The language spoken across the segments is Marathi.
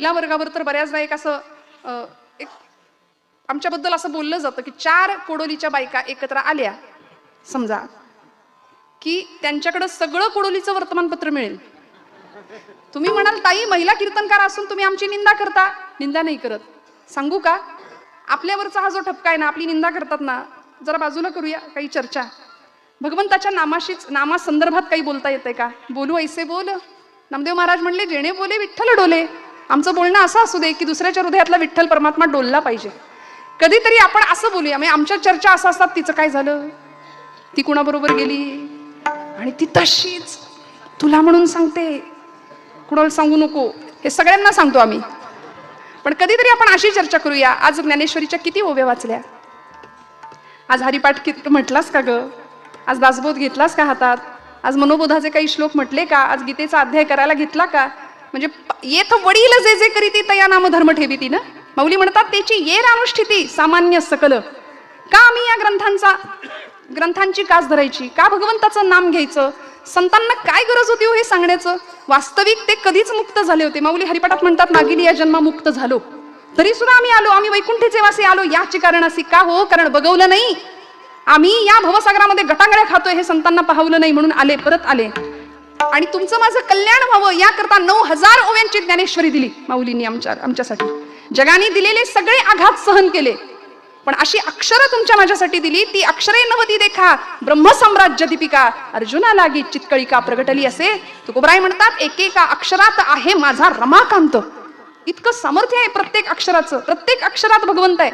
महिला वर्गावर तर बऱ्याचदा एक असं एक आमच्याबद्दल असं बोललं जातं की 4 कोडोलीच्या बायका एकत्र आल्या समजा की त्यांच्याकडे सगळं कोडोलीचं वर्तमानपत्र मिळेल. तुम्ही म्हणाल ताई महिला कीर्तनकार असून तुम्ही आमची निंदा करता. निंदा नाही करत. सांगू का, आपल्यावरचा हा जो ठपका आहे ना, आपली निंदा करतात ना, जरा बाजूला करूया. काही चर्चा भगवंताच्या नामा संदर्भात काही बोलता येते का? बोलू ऐसे बोल. नामदेव महाराज म्हणले जेणे बोले विठ्ठल डोले. आमचं बोलणं असं असू दे की दुसऱ्याच्या हृदयातला विठ्ठल परमात्मा डोलला पाहिजे. कधीतरी आपण असं बोलूया. म्हणजे आमच्या चर्चा असं असतात, तिचं काय झालं, ती कुणाबरोबर गेली आणि ती तशीच तुला म्हणून सांगते, कुणाला सांगू नको, हे सगळ्यांना सांगतो आम्ही. पण कधीतरी आपण अशी चर्चा करूया. आज ज्ञानेश्वरीच्या किती ओव्या वाचल्या, आज हरिपाठ म्हटलास का ग, आज दासबोध घेतलास का हातात, आज मनोबोधाचे काही श्लोक म्हटले का, आज गीतेचा अध्याय करायला घेतला का? म्हणजे येथ वडील जे जे करीती तया नाम धर्म ठेवीती ना. माऊली म्हणतात त्याची येर अनुष्ठिती सामान्य सकल. का आम्ही या ग्रंथांची कास धरायची, का भगवंताचं नाम घ्यायचं, संतांना काय गरज होती हो हे सांगण्याचं. वास्तविक ते कधीच मुक्त झाले होते. माऊली हरिपाठात म्हणतात मागील या जन्मा मुक्त झालो, तरी सुद्धा आम्ही आलो, आम्ही वैकुंठीचे वासी आलो. याची कारण अशी का हो, कारण बघवलं नाही आम्ही या भवसागरामध्ये गटांगळ्या खातोय हे संतांना पाहवलं नाही म्हणून आले, परत आले. आणि तुमचं माझं कल्याण व्हावं याकरता 9000 ओव्यांची ज्ञानेश्वरी दिली माऊलींनी आमच्यासाठी. जगाने दिलेले सगळे आघात सहन केले, पण अशी अक्षरं तुमच्या माझ्यासाठी दिली. ती अक्षरे नवती देखा ब्रह्मसाम्राज्य दीपिका, अर्जुना लागी चितकळिका प्रगटली असे तुकोबराय म्हणतात. एकेका अक्षरात आहे माझा रमाकांत. इतकं सामर्थ्य आहे प्रत्येक अक्षराचं. प्रत्येक अक्षरात भगवंत आहे.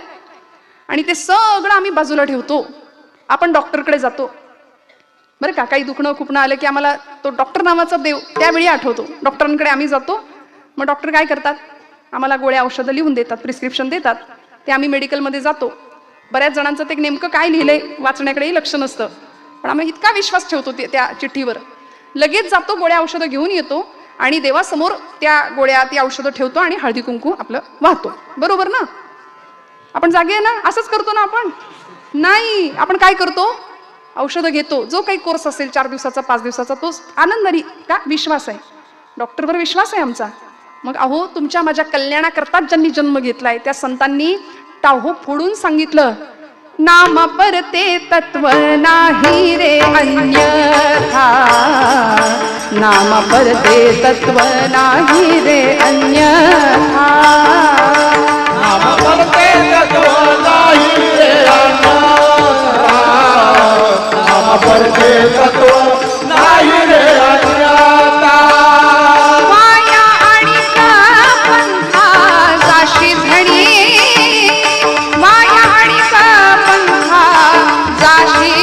आणि ते सगळं आम्ही बाजूला ठेवतो. आपण डॉक्टरकडे जातो बरं का, काही दुखणं खुपणं आलं की आम्हाला तो डॉक्टर नावाचा देव त्यावेळी आठवतो. डॉक्टरांकडे आम्ही जातो. मग डॉक्टर काय करतात, आम्हाला गोळ्या औषधं लिहून देतात, प्रिस्क्रिप्शन देतात. ते आम्ही मेडिकलमध्ये जातो. बऱ्याच जणांचं ते नेमकं काय लिहिलंय वाचण्याकडेही लक्ष नसतं, पण आम्ही इतका विश्वास ठेवतो त्या चिठ्ठीवर. लगेच जातो, गोळ्या औषधं घेऊन येतो आणि देवासमोर त्या गोळ्या ती औषधं ठेवतो आणि हळदी कुंकू आपलं वाहतो. बरोबर ना? आपण जागे आहे ना? असंच करतो ना आपण? नाही, आपण काय करतो, औषधं घेतो. जो काही कोर्स असेल 4 दिवसाचा 5 दिवसाचा, तो आनंदाने का विश्वास आहे, डॉक्टरवर विश्वास आहे आमचा. मग अहो तुमच्या माझ्या कल्याणाकरता ज्यांनी जन्म घेतलाय त्या संतांनी टाहो फोडून सांगितलं, नाम परते तत्व नाही रे अन्यथा, नाम परते तत्व नाही रे अन्यथा, नाम परते तत्व नाही रे अन्यथा, नाम परते तत्व नाही रे अन्यथा. वाया आणि पंथा जाशी धणी, वाया आणि पंथा जाशी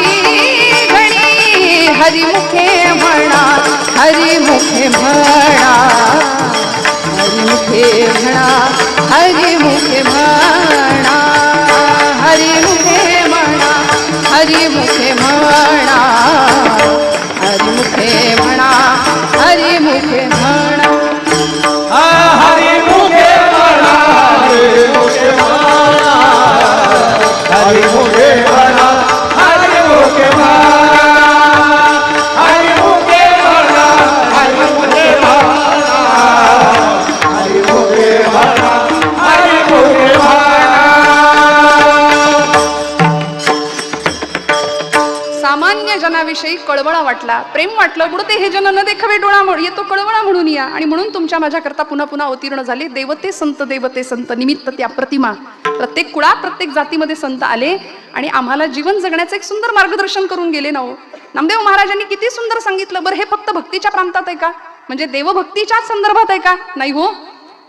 धणी, हरिमुखे म्हणा, हरिमुखे म्हणा, हरिमुखे म्हणा, हरिमुखे म्हणा, हरिमुखे म्हणा, हरिमुखे म्हणा, हरिमुखे म्हणा, हरिमुखे म्हणा. हरिमुखे म्हणा, हरिमुखे म्हणा, हरिमुखे म्हणा, हरिमुखे म्हणा, हरिमुखे म्हणा, हरिमुखे म्हणा, हरिमुखे म्हणा, हरिमुखे म्हणा. सामान्य जनाविषयी कळवळा वाटला, प्रेम वाटलं, बुडते हे जन न देखावे डोळा येतो कळवळा म्हणून या. आणि म्हणून तुमच्या माझ्याकरता पुन्हा पुन्हा अवतीर्ण झाले देवते संत निमित्त त्या प्रतिमा. प्रत्येक कुळात प्रत्येक जातीमध्ये संत आले आणि आम्हाला जीवन जगण्याचं एक सुंदर मार्गदर्शन करून गेले ना हो. नामदेव महाराजांनी किती सुंदर सांगितलं. बरं हे फक्त भक्तीच्या प्रांतात आहे का, म्हणजे देवभक्तीच्याच संदर्भात आहे का? नाही हो,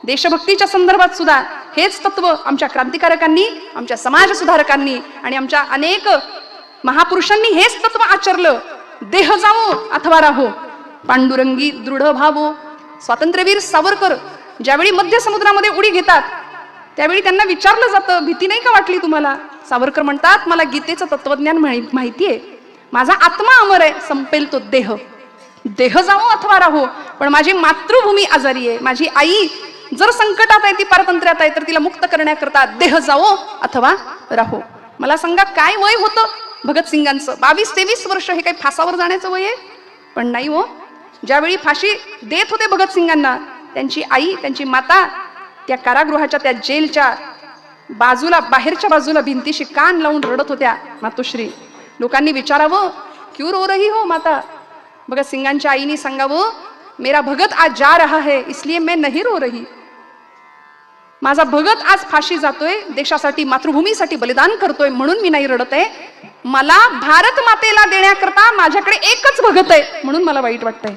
देशभक्तीच्या संदर्भात सुद्धा हेच तत्व आमच्या क्रांतिकारकांनी, आमच्या समाज सुधारकांनी आणि आमच्या अनेक महापुरुषांनी हेच तत्व आचरलं. देह जावो अथवा राहो, पांडुरंगी दृढ भावो. स्वातंत्र्यवीर सावरकर ज्यावेळी मध्य समुद्रामध्ये उडी घेतात त्यावेळी त्यांना विचारलं जातं, भीती नाही का वाटली तुम्हाला? सावरकर म्हणतात, मला गीतेचं तत्वज्ञान माहितीये, माझा आत्मा अमर आहे, संपेल तो देह, देह जावो अथवा राहो, पण माझी मातृभूमी आजारी आहे, माझी आई जर संकटात आहे, ती पारतंत्र्यात आहे, तर तिला मुक्त करण्याकरता देह जावो अथवा राहो. मला सांगा काय वय होतं भगतसिंगांचं? 22-23 वर्ष. हे काही फासावर जाण्याचं वय आहे? पण नाही हो. ज्यावेळी फाशी देत होते भगतसिंगांना, त्यांची आई, त्यांची माता त्या कारागृहाच्या त्या जेलच्या बाजूला बाहेरच्या बाजूला भिंतीशी कान लावून रडत होत्या मातोश्री. लोकांनी विचारावं, क्यों रो रही हो माता? भगत सिंगांच्या आईनी सांगावं, मेरा भगत आज जा रहा है इसलिए मैं नहीं रो रही. माझा भगत आज फाशी जातोय, देशासाठी मातृभूमीसाठी बलिदान करतोय म्हणून मी नाही रडत आहे. मला भारत मातेला देण्याकरता माझ्याकडे एकच भगत आहे म्हणून मला वाईट वाटतंय.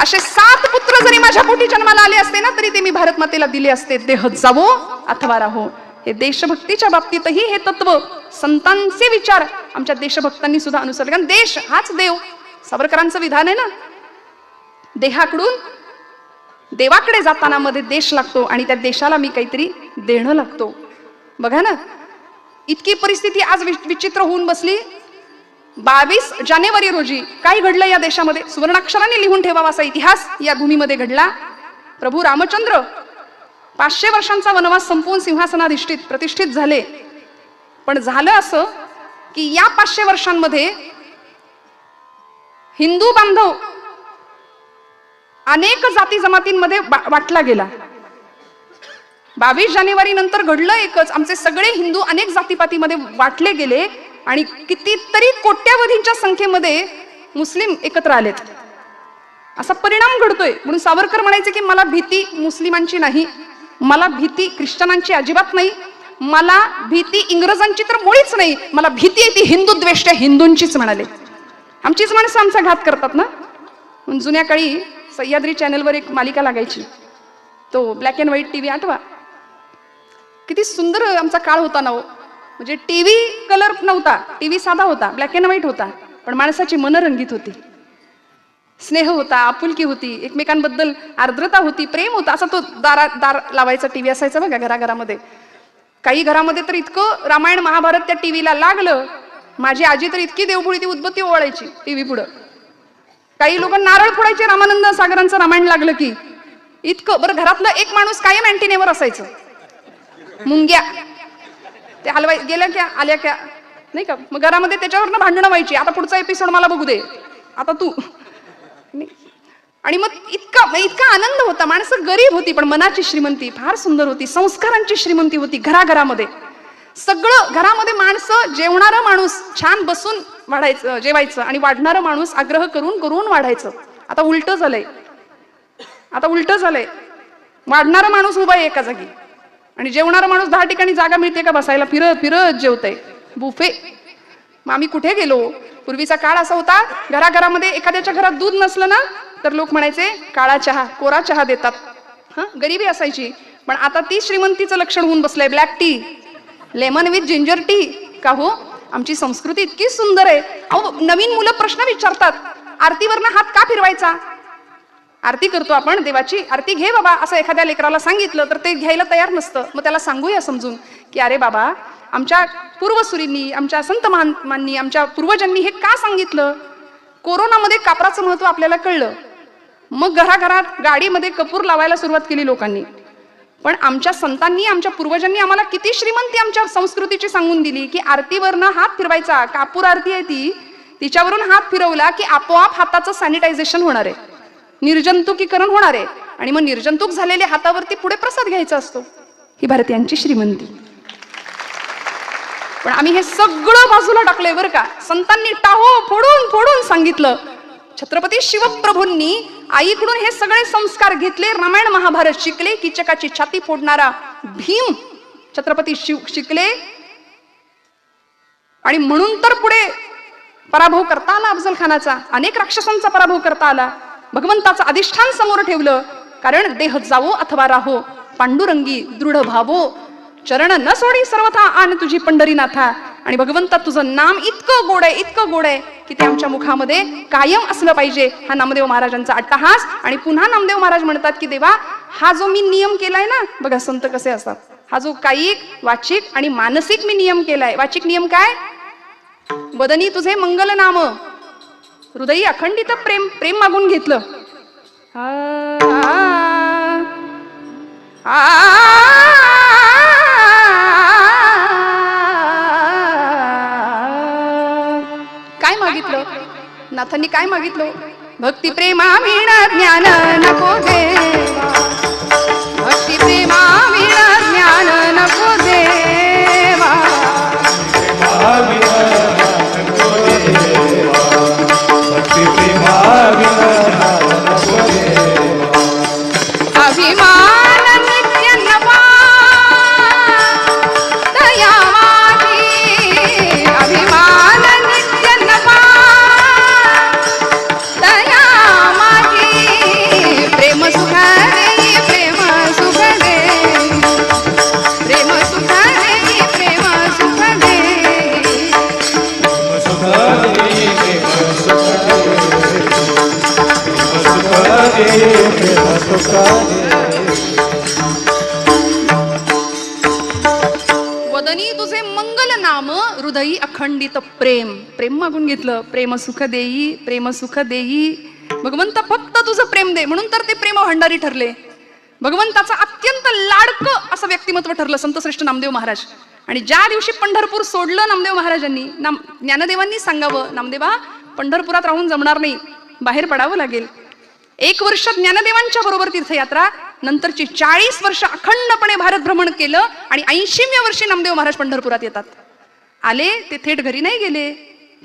असे 7 पुत्र जरी माझ्या पोटी जन्माला आले असते ना तरी ते मी भारत मातेला दिले असते. देह जावो अथवा राहो. हे देशभक्तीच्या बाबतीतही हे तत्व, संतांचे विचार आमच्या देशभक्तांनी सुद्धा अनुसरले. कारण देश हाच देव. सावरकरांचं विधान आहे ना, देहाकडून देवाकडे जाताना मध्ये देश लागतो आणि त्या देशाला मी काहीतरी देणं लागतो. बघा ना, इतकी परिस्थिती आज विचित्र होऊन बसली. 22 जानेवारी रोजी काय घडलं या देशामध्ये? सुवर्णाक्षराने लिहून ठेवावा असा इतिहास या भूमीमध्ये घडला. प्रभू रामचंद्र 500 वर्षांचा वनवास संपवून सिंहासनाधिष्ठित प्रतिष्ठित झाले. पण झालं असं की या 500 वर्षांमध्ये हिंदू बांधव अनेक जाती जमातींमध्ये वाटला गेला. 22 जानेवारी नंतर घडलं एकच, आमचे सगळे हिंदू अनेक जातीपातीमध्ये वाटले गेले आणि कितीतरी कोट्यावधींच्या संख्येमध्ये मुस्लिम एकत्र आलेत. असा परिणाम घडतोय. म्हणून सावरकर म्हणायचे की मला भीती मुस्लिमांची नाही, मला भीती ख्रिश्चनांची अजिबात नाही, मला भीती इंग्रजांची तर मुळीच नाही, मला भीती आहे ती हिंदू द्वेष्ट हिंदूंचीच म्हणाले. आमचीच माणसं आमचा घात करतात ना. म्हणून जुन्या काळी सह्याद्री चॅनलवर एक मालिका लागायची, तो ब्लॅक अँड व्हाईट टीव्ही आठवा. किती सुंदर आमचा काळ होता ना. म्हणजे टीव्ही कलर नव्हता, टीव्ही साधा होता, ब्लॅक अँड व्हाईट होता, पण माणसाची मन रंगीत होती. स्नेह होता, आपुलकी होती, एकमेकांबद्दल आर्द्रता होती, प्रेम होता. असा तो दार लावायचा टीव्ही असायचा बघा घराघरामध्ये. काही घरामध्ये तर इतकं रामायण महाभारत त्या टीव्हीला लागलं. माझी आजी तर इतकी देवभोळी ती उद्बत्ती ओवाळायची टीव्ही पुढं. काही लोक नारळ फोडायचे रामानंद सागरांचं रामायण लागलं की. इतकं बरं. घरातलं एक माणूस कायम अँटिनेवर असायचं. मुंग्या ते हलवाय गेल्या क्या आल्या क्या नाही का. मग घरामध्ये त्याच्यावरनं भांडणं व्हायची, आता पुढचा एपिसोड मला बघू दे, आता तू. आणि मग इतका आनंद होता. माणसं गरीब होती पण मनाची श्रीमंती फार सुंदर होती, संस्कारांची श्रीमंती होती. घराघरामध्ये सगळं, घरामध्ये माणसं, जेवणारं माणूस छान बसून वाढायचं, जेवायचं, आणि वाढणारं माणूस आग्रह करून करून वाढायचं. आता उलट झालंय. वाढणारा माणूस उभा आहे एका जागी आणि जेवणारा माणूस 10 ठिकाणी जागा मिळते का बसायला, फिरत फिरत जेवतय. बुफे. मग आम्ही कुठे गेलो? पूर्वीचा काळ असा होता, घराघरामध्ये एखाद्याच्या घरात दूध नसलं ना तर लोक म्हणायचे काळा चहा, कोरा चहा देतात. गरिबी असायची. पण आता ती श्रीमंतीचं लक्षण होऊन बसलंय. Black tea, lemon with ginger tea. का हो? आमची संस्कृती इतकी सुंदर आहे. अहो, नवीन मुलं प्रश्न विचारतात, आरतीवरनं हात का फिरवायचा? आरती करतो आपण देवाची, आरती घे बाबा असं एखाद्या लेकराला सांगितलं तर ते घ्यायला तयार नसतं. मग त्याला सांगूया समजून की अरे बाबा, आमच्या पूर्वसुरींनी, आमच्या संत महात्मांनी, आमच्या पूर्वजांनी हे का सांगितलं? कोरोनामध्ये कापराचं महत्व आपल्याला कळलं. मग घराघरात गाडीमध्ये कपूर लावायला सुरुवात केली लोकांनी. पण आमच्या संतांनी, आमच्या पूर्वजांनी आम्हाला किती श्रीमंती आमच्या संस्कृतीची सांगून दिली की आरतीवरनं हात फिरवायचा. कापूर आरती आहे ती, तिच्यावरून हात फिरवला की आपोआप हाताचं सॅनिटायझेशन होणार आहे, निर्जंतुकीकरण होणार आहे, आणि मग निर्जंतुक झालेल्या हातावरती पुढे प्रसाद घ्यायचा असतो. ही भारतीयांची श्रीमंती. पण आम्ही हे सगळं बाजूला टाकलंय बरं का. संतांनी टाहो फोडून फोडून सांगितलं. छत्रपती शिवप्रभूंनी आईकडून हे सगळे संस्कार घेतले, रामायण महाभारत शिकले, किचकाची छाती फोडणारा भीम छत्रपती शिव शिकले, आणि म्हणून तर पुढे पराभव करता आला अफजल खानाचा, अनेक राक्षसांचा पराभव करता आला. भगवंताचं अधिष्ठान समोर ठेवलं, कारण देह जावो अथवा राहो, पांडुरंगी दृढ भावो, चरण न सोडी सर्वथा आन तुझी पंढरीनाथा. आणि भगवंता तुझं नाम इतकं गोड आहे, इतकं गोड आहे की ते आमच्या मुखामध्ये कायम असलं पाहिजे. हा नामदेव महाराजांचा अट्टहास. आणि पुन्हा नामदेव महाराज म्हणतात की देवा, हा जो मी नियम केलाय ना, बघा संत कसे असतात, हा जो कायिक, वाचिक आणि मानसिक मी नियम केलाय. वाचिक नियम काय? वदनी तुझे मंगल नाम, हृदयी अखंडित प्रेम, प्रेम मागून घेतलं. काय मागितलं नाथांनी? काय मागितलं? भक्ती प्रेमा मीना ज्ञान नको देवा, भक्ती हृदयी अखंडित प्रेम. प्रेम मागून घेतलं. प्रेम सुख देई, प्रेम सुख देई. भगवंत फक्त तुझं प्रेम दे, म्हणून तर ते प्रेम भंडारी ठरले. भगवंताचं अत्यंत लाडकं असं व्यक्तिमत्व ठरलं संत श्रेष्ठ नामदेव महाराज. आणि ज्या दिवशी पंढरपूर सोडलं नामदेव महाराजांनी, ज्ञानदेवांनी सांगावं, नामदेवा पंढरपुरात राहून जमणार नाही, बाहेर पडावं लागेल. 1 वर्ष ज्ञानदेवांच्या बरोबर तीर्थयात्रा, नंतरची 40 वर्ष अखंडपणे भारत भ्रमण केलं आणि 80व्या वर्षी नामदेव महाराज पंढरपुरात येतात. आले ते थेट घरी नाही गेले,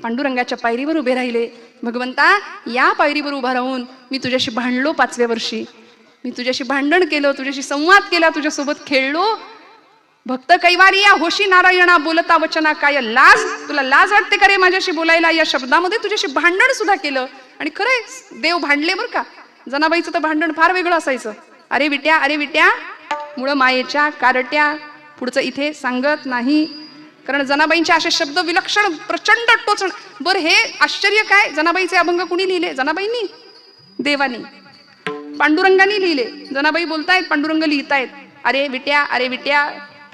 पांडुरंगाच्या पायरीवर उभे राहिले. भगवंता, या पायरीवर उभा राहून मी तुझ्याशी भांडलो 5व्या वर्षी, मी तुझ्याशी भांडण केलं, तुझ्याशी संवाद केला, तुझ्यासोबत खेळलो. भक्त कैवारिया होशी नारायणा बोलता वचना काय. लाज, तुला लाज वाटते का रे माझ्याशी बोलायला? या शब्दामध्ये तुझ्याशी भांडण सुद्धा केलं. आणि खरंय देव भांडले बरं का. जनाबाईचं तर भांडण फार वेगळं असायचं. अरे विट्या मुळं मायेच्या कारट्या. पुढचं इथे सांगत नाही, कारण जनाबाईंचे असे शब्द विलक्षण प्रचंड टोचण. बरं, हे आश्चर्य काय, जनाबाईचे अभंग कुणी लिहिले? जनाबाईंनी, देवानी, पांडुरंगाने लिहिले. जनाबाई बोलतायत, पांडुरंग लिहितायत. अरे विट्या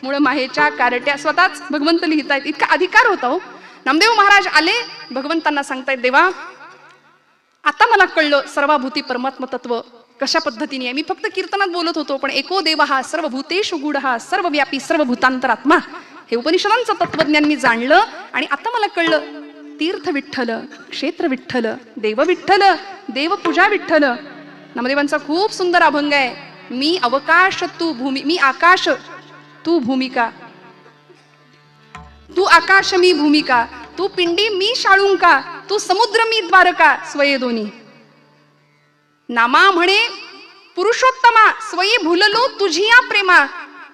मुळं माहेच्या कारट्या. स्वतःच भगवंत लिहितायत. इतका अधिकार होता हो. नामदेव महाराज आले, भगवंतांना सांगतायत, देवा आता मला कळलं सर्वभूती परमात्म तत्व कशा पद्धतीने आहे. मी फक्त कीर्तनात बोलत होतो, पण एको देव हा सर्वभूतेषु गूढ हा सर्वव्यापी सर्वभूतांतरात्मा, हे उपनिषदांचं तत्वज्ञान मी जाणलं. आणि आता मला कळलं, तीर्थ विठ्ठल, क्षेत्र विठ्ठल, देव विठ्ठल, देवपूजा विठ्ठल. नामदेवांचा खूप सुंदर अभंग आहे. मी अवकाश तू भूमी, मी आकाश तू भूमिका, तू आकाश मी भूमिका, तू पिंडी मी शाळुंका, तू समुद्र मी द्वारका, स्वये दोन्ही. नामा म्हणे पुरुषोत्तमा, स्वयी भुललो तुझी या प्रेमा,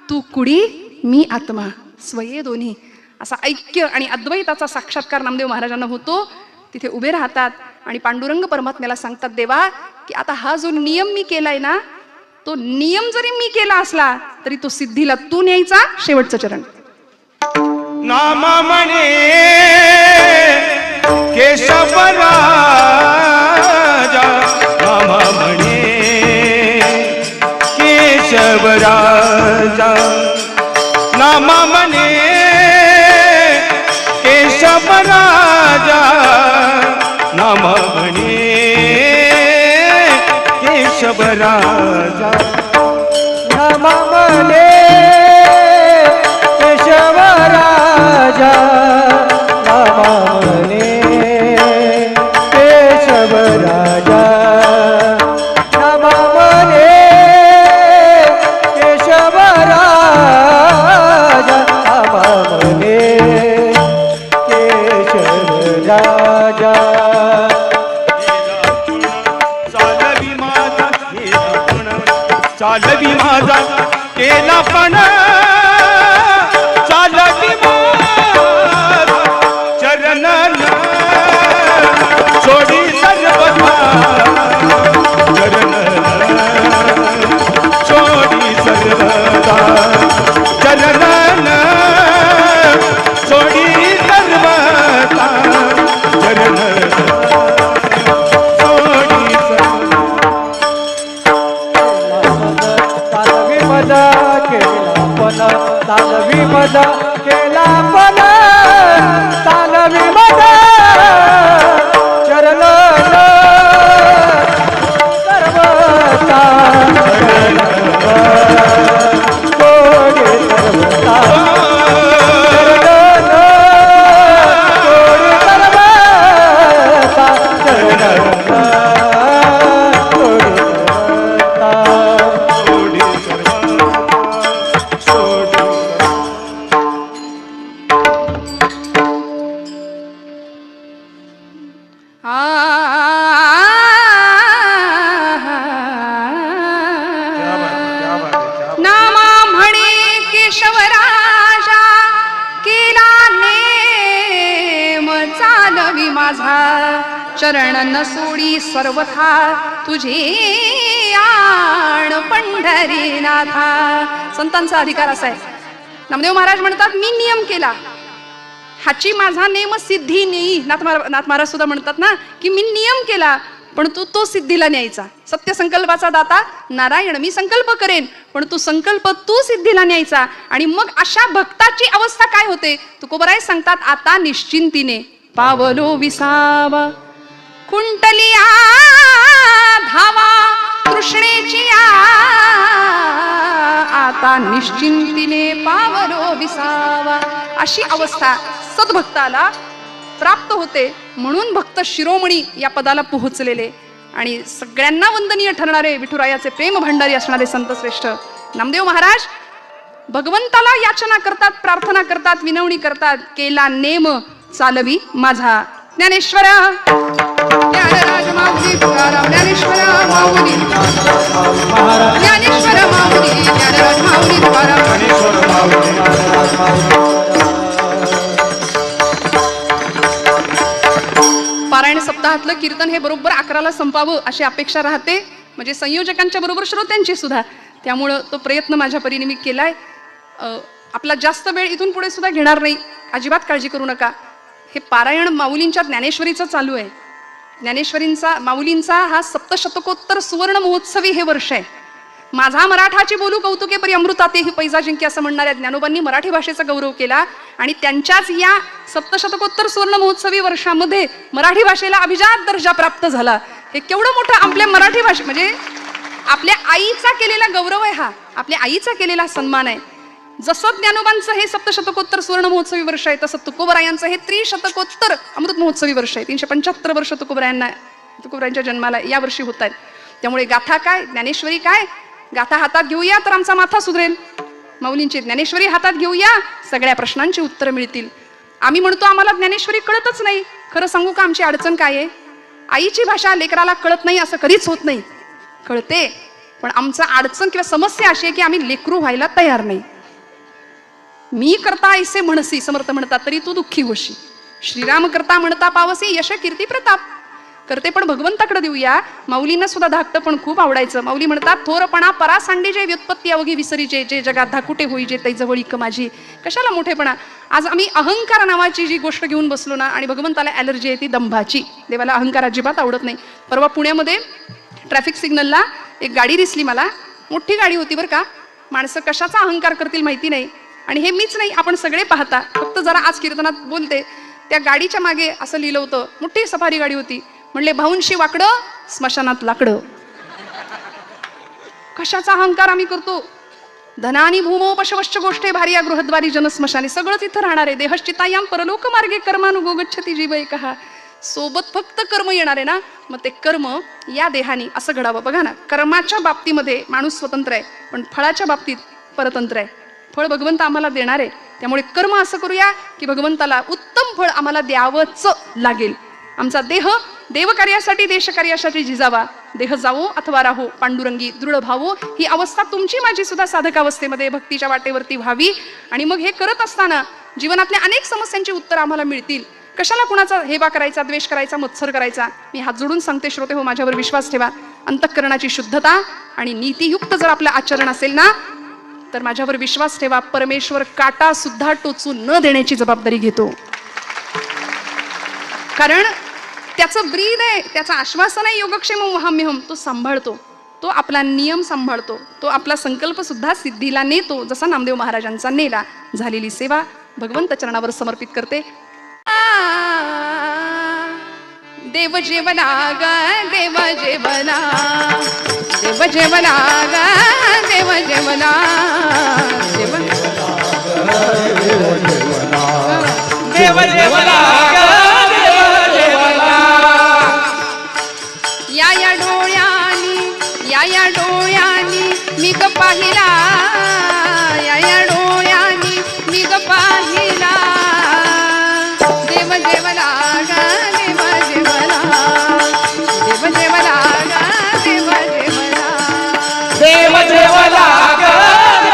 तू कुडी मी आत्मा, स्वये दोन्ही. असा ऐक्य आणि अद्वैताचा साक्षात्कार नामदेव महाराजांना होतो. तिथे उभे राहतात आणि पांडुरंग परमात्म्याला सांगतात, देवा की आता हा जो नियम मी केलाय ना, तो नियम जरी मी केला असला तरी तो सिद्धीला तू न्यायचा. शेवटचं चरण. नाम म्हणे केशव राजा, नाम म्हणे केशव राजा, नाम म्हणे केशव राजा, नाम म्हणे केशव राजा, नाम म्हणे केशव राजा, नाम म्हणे केशव राजा, नाम म्हणे केशव राजा, नाम म्हणे केशव राजा. चालवी माझा केला पण, चालवी माझा चरण सोडी सर्वथा, चरण सोडी सर्वथा, चरण सोडी सर्वथा, चरण तालवी मजा केला पण, तालवी मजा चरण सर्वता, कोडी सर्वता, चरण कोडी सर्वता, चरण कोडी सर्वता. नामा म्हणे केशव राजा, केला नेम चालवी माझा, चरण न सोडी सर्वथा, तुझे आण पंढरीनाथा. संतांचा अधिकार असा आहे. नामदेव महाराज म्हणतात, मी नियम केला, हाची माझा नेम सिद्धी नेई. नाथ महाराज सुद्धा म्हणतात ना की मी नियम केला, पण तू तो सिद्धीला न्यायचा. सत्य संकल्पाचा दाता नारायण, मी संकल्प करेन, पण तू संकल्प तू सिद्धीला न्यायचा. आणि मग अशा भक्ताची अवस्था काय होते? तुकोबराय सांगतात, आता निश्चिंतीने पावलो विसावा, कुंटलिया धावा तृष्णेची आता निश्चिंतीने पावलो विसावा. अशी अवस्था सद्भक्ताला प्राप्त होते. म्हणून भक्त शिरोमणी या पदाला पोहोचलेले आणि सगळ्यांना वंदनीय ठरणारे विठुरायाचे प्रेम भंडारी असणारे संत श्रेष्ठ नामदेव महाराज भगवंताला याचना करतात, प्रार्थना करतात, विनवणी करतात. केला नेम चालवी माझा ज्ञानेश्वर, ज्ञानराज माऊली तुकाराम, ज्ञानेश्वर माऊली, ज्ञानेश्वर माऊली, ज्ञानराज माऊली तुकाराम. पारायण सप्ताहातलं कीर्तन हे बरोबर 11ला संपावं अशी अपेक्षा राहते, म्हणजे संयोजकांच्या बरोबर श्रोत्यांची सुद्धा. त्यामुळं तो प्रयत्न माझ्या परीने मी केलाय. आपला जास्त वेळ इथून पुढे सुद्धा घेणार नाही, अजिबात काळजी करू नका. हे पारायण माऊलींच्या ज्ञानेश्वरीचं चालू आहे. माऊलींचा हा सप्तशतकोत्तर सुवर्ण महोत्सवी हे वर्ष आहे. माझा मराठाची बोलू कौतुके परी अमृताते ही पैजा जिंकी असं म्हणणाऱ्या ज्ञानोबांनी मराठी भाषेचा गौरव केला. आणि त्यांच्याच या सप्तशतकोत्तर सुवर्ण महोत्सवी वर्षामध्ये मराठी भाषेला अभिजात दर्जा प्राप्त झाला. हे केवढं मोठं आपल्या मराठी भाषे, म्हणजे आपल्या आईचा केलेला गौरव आहे हा, आपल्या आईचा केलेला सन्मान आहे. जसं ज्ञानोबांचं हे सप्तशतकोत्तर सुवर्ण महोत्सवी वर्ष आहे, तसं तुकोबरायांचं हे त्रिशतकोत्तर अमृत महोत्सवी वर्ष आहे. 375 वर्ष तुकोबरायांच्या जन्माला या वर्षी होत आहेत. त्यामुळे गाथा काय, ज्ञानेश्वरी काय, गाथा हातात घेऊया तर आमचा माथा सुधरेल. माऊलींची ज्ञानेश्वरी हातात घेऊया, सगळ्या प्रश्नांची उत्तरं मिळतील. आम्ही म्हणतो आम्हाला ज्ञानेश्वरी कळतच नाही. खरं सांगू का आमची अडचण काय आहे? आईची भाषा लेकराला कळत नाही असं कधीच होत नाही, कळते. पण आमचं अडचण किंवा समस्या अशी आहे की आम्ही लेकरू व्हायला तयार नाही. मी करता ऐसे म्हणसी समर्थ म्हणतात तरी तू दुःखी होशी, श्रीराम करता म्हणता पावसी यश कीर्ती प्रताप. करते पण भगवंताकडे देऊया. माऊलींना सुद्धा धाकटं पण खूप आवडायचं. माऊली म्हणतात, थोरपणा परा सांडीजे व्युत्पत्ती अवघी विसरीजे, जे जगात धाकुटे होईजे तै जवळी माझी. कशाला मोठेपणा? आज आम्ही अहंकार नावाची जी गोष्ट घेऊन बसलो ना, आणि भगवंताला ॲलर्जी आहे ती दंभाची. देवाला अहंकार अजिबात आवडत नाही. परवा पुण्यामध्ये ट्रॅफिक सिग्नलला एक गाडी दिसली मला, मोठी गाडी होती बरं का. माणसं कशाचा अहंकार करतील माहिती नाही. आणि हे मीच नाही, आपण सगळे पाहता. फक्त जरा आज कीर्तनात बोलते, त्या गाडीच्या मागे असं लिहिलं होतं, मोठी सफारी गाडी होती. म्हणले भाऊंशी वाकडं, स्मशानात लाकडं. कशाचा अहंकार आम्ही करतो? धनानी भूमो पशवश्च गोष्टे भारी या गृहद्वारी जनस्मशानी. सगळंच इथं राहणार आहे. देहश्चितायाम परलोक मार्गे कर्मानुगो गच्छति जीव एकहा. सोबत फक्त कर्म येणार आहे ना, मग ते कर्म या देहानी असं घडावं. बघा ना, कर्माच्या बाबतीमध्ये माणूस स्वतंत्र आहे, पण फळाच्या बाबतीत परतंत्र आहे. फळ भगवंत आम्हाला देणार आहे. त्यामुळे कर्म असं करूया की भगवंताला उत्तम फळ आम्हाला द्यावंच लागेल. आमचा देह देवकार्यासाठी देशकार्यासाठी झिजावा. देह जावो अथवा राहो पांडुरंगी दृढ भावो. ही अवस्था तुमची माझी सुद्धा साधकावस्थेमध्ये भक्तीच्या वाटेवरती व्हावी. आणि मग हे करत असताना जीवनातल्या अनेक समस्यांची उत्तर आम्हाला मिळतील. कशाला कुणाचा हेवा करायचा, द्वेष करायचा, मत्सर करायचा? मी हात जोडून सांगते श्रोते हो, माझ्यावर विश्वास ठेवा. अंतःकरणाची शुद्धता आणि नीतियुक्त जर आपलं आचरण असेल ना, तर माझ्यावर विश्वास ठेवा, परमेश्वर काटा सुद्धा टोचून न देण्याची जबाबदारी घेतो. कारण त्याचं ब्रीद आहे, त्याचं आश्वासन आहे, योगक्षेम वहाम्यहम. तो सांभाळतो, तो आपला नियम सांभाळतो, तो आपला संकल्प सुद्धा सिद्धीला नेतो, जसा नामदेव महाराजांचा नेला. झालेली सेवा भगवंत चरणावर समर्पित करते. देव जेवला ग देव जेवला, देव जेवला ग देव जेवला, देव जेवला ग देव जेवला. या डोळ्यानी मी ग पाहिला, या डोळ्यानी मी ग पाहिला. देव जेवला ग देव जेवला, देव जेवला ग देव जेवला, देव जेवला ग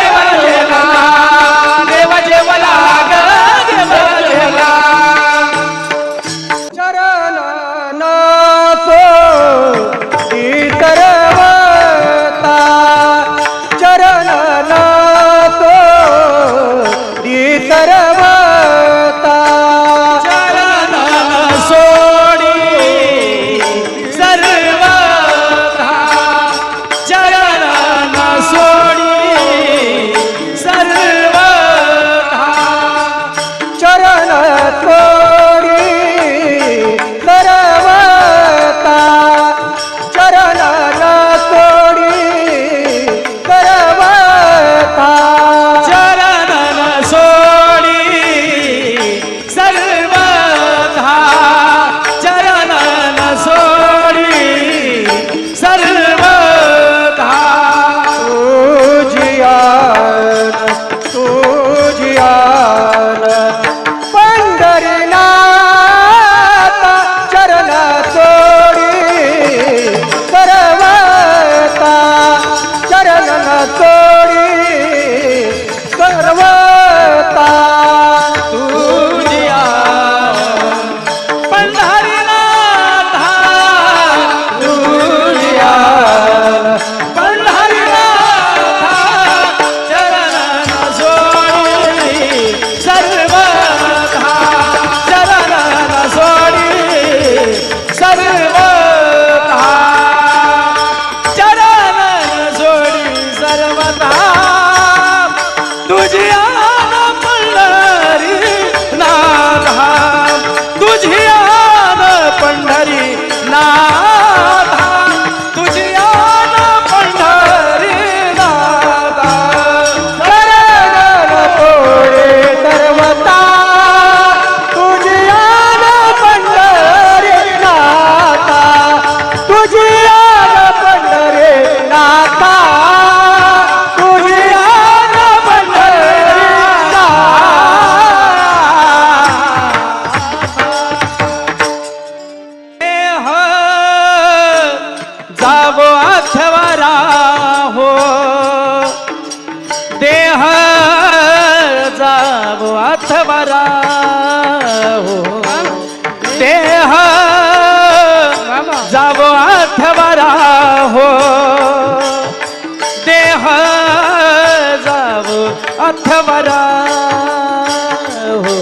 देह जावो अथवारा हो देह जावो अथवारा हो देह जावो अथवारा हो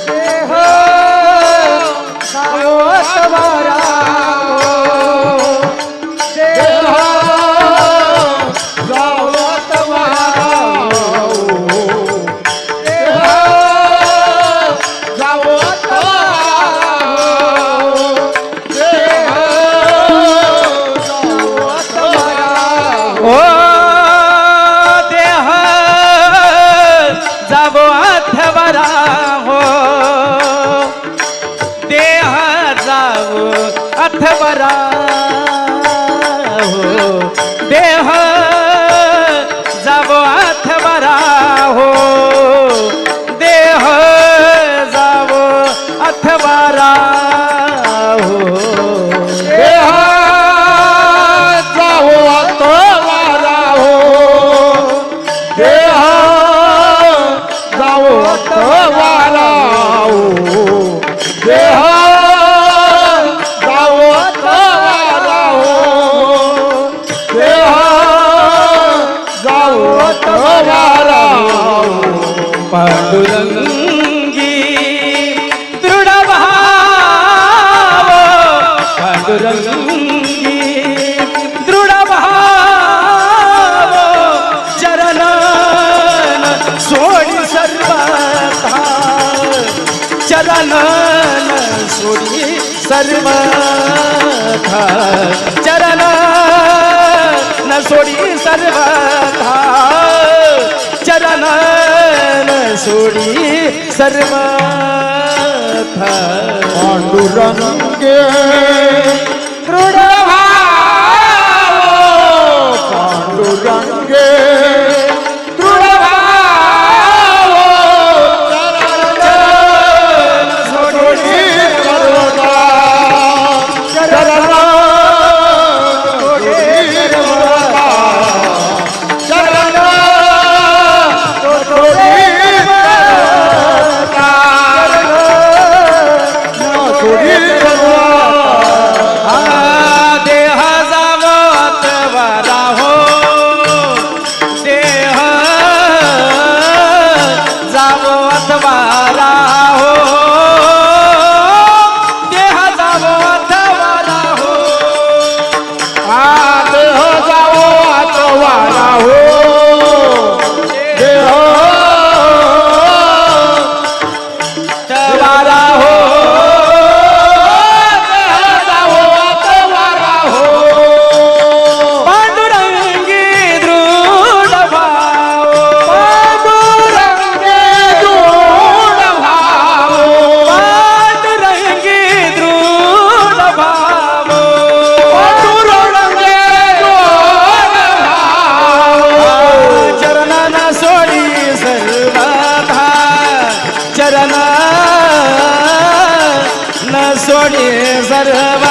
देह जावो अथवारा अथवारा हो देह जावो अथवारा हो देह जावो अथवारा हो देह जावो अथवारा हो देह जावो अथवारा हो देह पांडुरंगी दृढ भाव पांडुरंगी दृढ भाव चरण सोडी सर्वथा चरण सोडी सर्वथा चरण सोडी सर्वथा चरण सोडी सर्वथा पांडुरंगे दृढ भाव पांडुरंगे दृढ भाव चरण सोडी सर्वथा चरण चरण न सोडी सर्व